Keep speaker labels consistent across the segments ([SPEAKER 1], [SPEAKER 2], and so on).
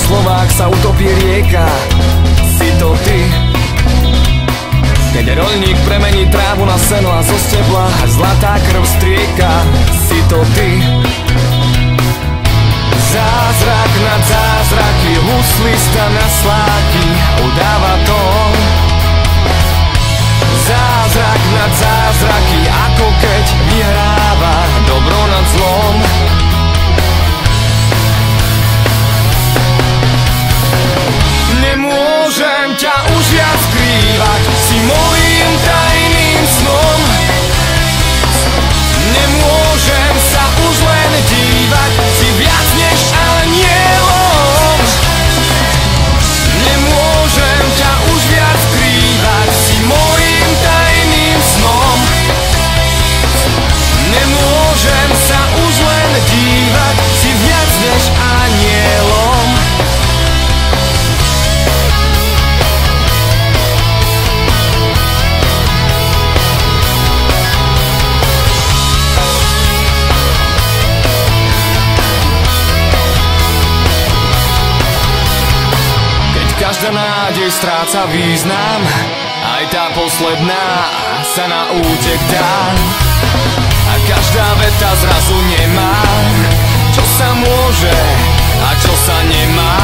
[SPEAKER 1] slovách sa utopí rieka. Si to ty. Keď roľník premení trávu na seno a zo stebla zlatá krv strieka. Si to ty. Zázrak nad zázraky, huslista na sláky udáva tón. Zázrak nad zázraky, ako keď vyhráva dobro nad zlom. Nemôžem ťa už viac skrývať, si mojím tajným snom. Nemôžem sa už len dívať, si viac než anielom. Nemôžem ťa už viac skrývať, si mojím tajným snom. Nemôžem sa už len dívať, si viac než anielom. Každá nádej stráca význam, aj tá posledná sa na útek dá. A každá veta zrazu nemá, čo sa môže a čo sa nemá.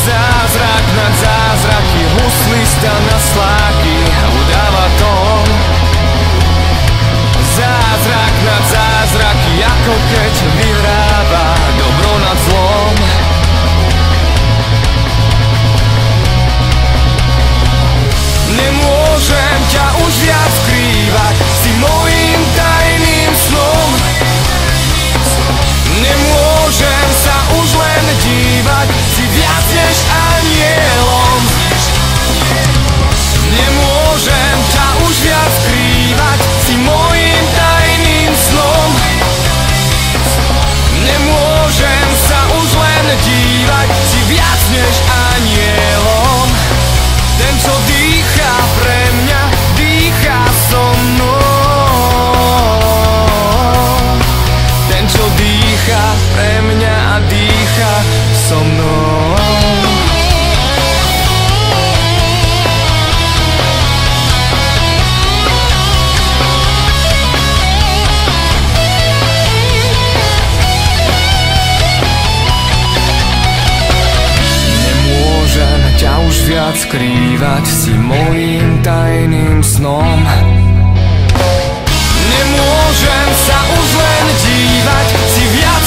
[SPEAKER 1] Zázrak nad zázraky, huslista na sláky udáva tón. Zázrak nad zázraky, ako keď vyhráva dobro nad zlom. Nemôžem ťa už viac skrývať, si mojím tajným snom. Nemôžem sa už len dívať, si viac než anielom. Nemôžem ťa už viac skrývať, si mojím tajným snom. Nemôžem sa už len dívať, si viac než anielom. Ten, čo dýchá pre mňa, dýchá so mnou. Ten, čo dýchá pre mňa a dýchá so mnou. Ťa už viac skrývať, si mojím tajným snom. Nemôžem sa už len dívať, si viac